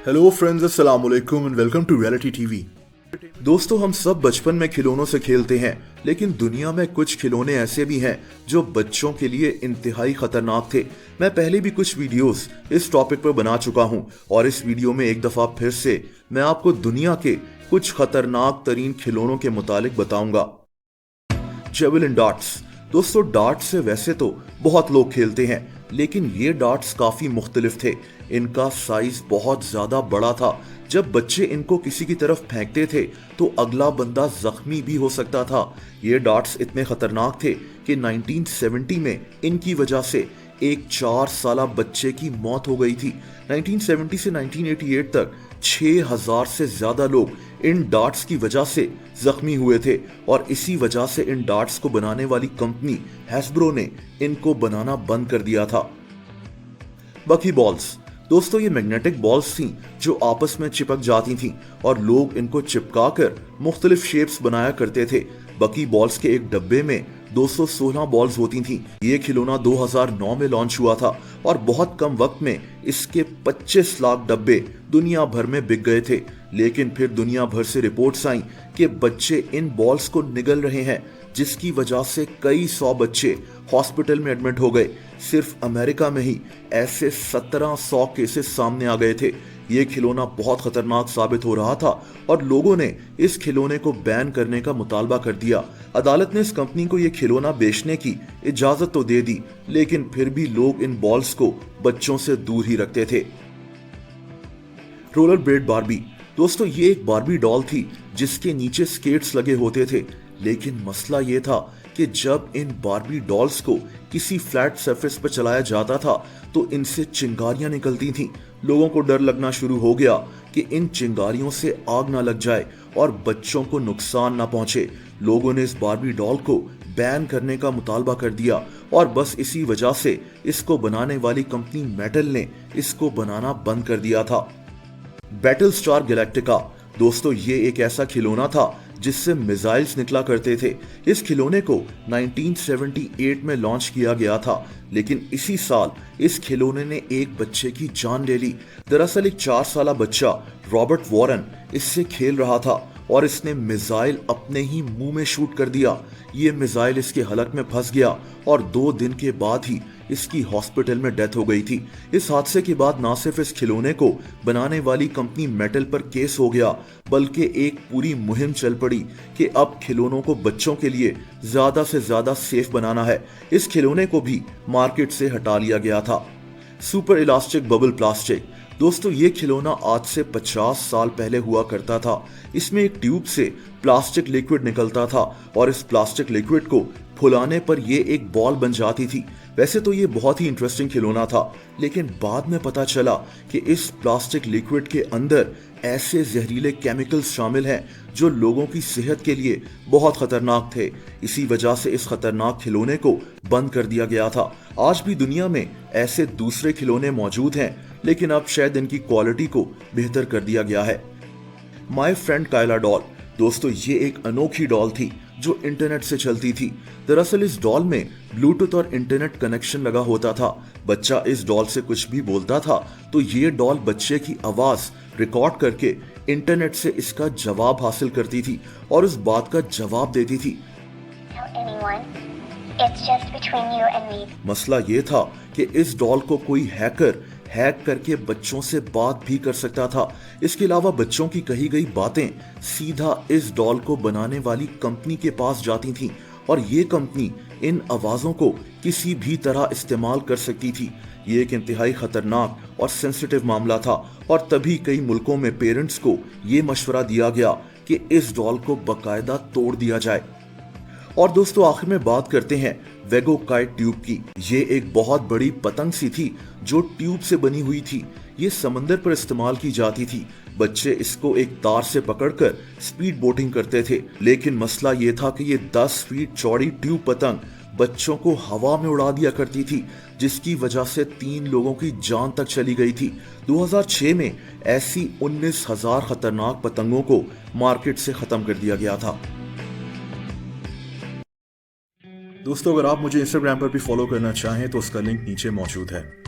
Hello friends, अस्सलाम वालेकुम and welcome to reality TV. दोस्तों, हम सब बचपन में खिलौनों से खेलते हैं, लेकिन दुनिया में कुछ खिलौने ऐसे भी हैं जो बच्चों के लिए इंतहाई खतरनाक थे। मैं पहले भी कुछ वीडियोस इस टॉपिक पर बना चुका हूं और इस वीडियो में एक दफा फिर से मैं आपको दुनिया के कुछ खतरनाक तरीन खिलौनों के मुतालिक बताऊंगा। Javelin darts. दोस्तों, डार्ट्स से वैसे तो बहुत लोग खेलते हैं, लेकिन ये डार्ट्स काफी मुख्तलिफ थे। इनका साइज बहुत ज्यादा बड़ा था। जब बच्चे इनको किसी की तरफ फेंकते थे तो अगला बंदा जख्मी भी हो सकता था। ये डार्ट्स इतने खतरनाक थे कि 1970 में इनकी वजह से एक 4 साला बच्चे की मौत हो गई थी। 1970 से 1988 तक 6000 से ज्यादा लोग इन डार्ट्स की वजह से जख्मी हुए थे और इसी वजह से इन डार्ट्स को बनाने वाली कंपनी हैस्ब्रो ने इनको बनाना बंद कर दिया था। बकी बॉल्स। दोस्तों, ये मैग्नेटिक बॉल्स थीं जो आपस में चिपक जाती थीं और लोग इनको चिपकाकर मुख्तलिफ शेप्स बनाया करते थे। बकी बॉल्स के एक डब्बे में 216 बॉल्स होती थीं। ये खिलौना 2009 में लॉन्च हुआ था और बहुत कम वक्त में इसके 25 लाख डब्बे दुनिया भर में बिक गए थे। लेकिन फिर दुनिया भर से रिपोर्ट्स आई कि बच्चे इन बॉल्स को निगल रहे हैं, जिसकी वजह से कई 100 बच्चे हॉस्पिटल में एडमिट हो गए। सिर्फ अमेरिका में ही ऐसे 1700 केसेस सामने आ गए थे। ये खिलौना बहुत खतरनाक साबित हो रहा था और लोगों ने इस खिलौने को बैन करने का मुतालबा कर दिया। अदालत ने इस कंपनी को ये खिलौना बेचने की इजाजत तो दे दी, लेकिन फिर भी लोग इन बॉल्स को बच्चों से दूर ही रखते थे। Roller blade Barbie. दोस्तों, ये एक बार्बी डॉल थी जिसके नीचे स्केट्स लगे होते थे, लेकिन मसला ये था कि जब इन बार्बी डॉल्स को किसी फ्लैट सरफेस पर चलाया जाता था तो इनसे चिंगारियां निकलती थीं। लोगों को डर लगना शुरू हो गया कि इन चिंगारियों से आग ना लग जाए और बच्चों को नुकसान ना पहुंचे। लोगों ने इस बार्बी डॉल को बैन करने का मुतालबा कर दिया और बस इसी वजह से इसको बनाने वाली कंपनी मेटल ने इसको बनाना बंद कर दिया था। Battlestar Galactica. दोस्तों, ये एक ऐसा खिलौना था जिससे मिसाइल्स निकला करते थे। इस खिलौने को 1978 में लॉन्च किया गया था, लेकिन इसी साल इस खिलौने ने एक बच्चे की जान ले ली। दरअसल एक 4 साला बच्चा रॉबर्ट वॉरेन इससे खेल रहा था और इसने मिसाइल अपने ही मुंह में शूट कर दिया। ये मिसाइल इसके हलक में फंस गया और 2 दिन के बाद ही इसकी हॉस्पिटल में डेथ हो गई थी। इस हादसे के बाद न सिर्फ इस खिलौने को बनाने वाली कंपनी मेटल पर केस हो गया, बल्कि एक पूरी मुहिम चल पड़ी कि अब खिलौनों को बच्चों के लिए ज्यादा से ज्यादा सेफ बनाना है। इस खिलौने को भी मार्केट से हटा लिया गया था। Super elastic bubble plastic. दोस्तों, ये खिलौना आज से 50 साल पहले हुआ करता था। इसमें एक ट्यूब से प्लास्टिक लिक्विड निकलता था और इस प्लास्टिक लिक्विड को फुलाने पर यह एक बॉल बन जाती थी। वैसे तो ये बहुत ही इंटरेस्टिंग खिलौना था, लेकिन बाद में पता चला कि इस प्लास्टिक लिक्विड के अंदर ऐसे जहरीले केमिकल्स शामिल हैं जो लोगों की सेहत के लिए बहुत खतरनाक थे। इसी वजह से इस खतरनाक खिलौने को बंद कर दिया गया था। आज भी दुनिया में ऐसे दूसरे खिलौने मौजूद हैं, लेकिन अब शायद इनकी क्वालिटी को बेहतर कर दिया गया है। My friend Kayla doll. दोस्तों, ये एक अनोखी डॉल थी जो इंटरनेट से चलती थी। दरअसल इस डॉल में ब्लूटूथ और इंटरनेट कनेक्शन लगा होता था। बच्चा इस डॉल से कुछ भी बोलता था तो ये डॉल बच्चे की आवाज रिकॉर्ड करके इंटरनेट से इसका जवाब हासिल करती थी और उस बात का जवाब देती थी। मसला ये था कि इस डॉल को कोई हैकर हैक करके बच्चों से बात भी कर सकता था। इसके अलावा बच्चों की कही गई बातें सीधा इस डॉल को बनाने वाली कंपनी के पास जाती थीं और ये कंपनी इन आवाजों को किसी भी तरह इस्तेमाल कर सकती थी। ये एक इंतहाई खतरनाक और सेंसिटिव मामला था और तभी कई मुल्कों में पेरेंट्स को ये मशवरा दिया गया कि इस डॉल को बकायदा तोड़ दिया जाए। और दोस्तों, आखिर में बात करते हैं वेगो काइट ट्यूब की। ये एक बहुत बड़ी पतंग सी थी जो ट्यूब से बनी हुई थी। ये समंदर पर इस्तेमाल की जाती थी। बच्चे इसको एक तार से पकड़कर स्पीड बोटिंग करते थे, लेकिन मसला ये था कि ये 10 फीट चौड़ी ट्यूब पतंग बच्चों को हवा में उड़ा दिया करती थी, जिसकी वजह से 3 लोगों की जान तक चली गई थी। 2006 में ऐसी 19,000 खतरनाक पतंगों को मार्केट से खत्म कर दिया गया था। दोस्तों, अगर आप मुझे इंस्टाग्राम पर भी फॉलो करना चाहें तो उसका लिंक नीचे मौजूद है।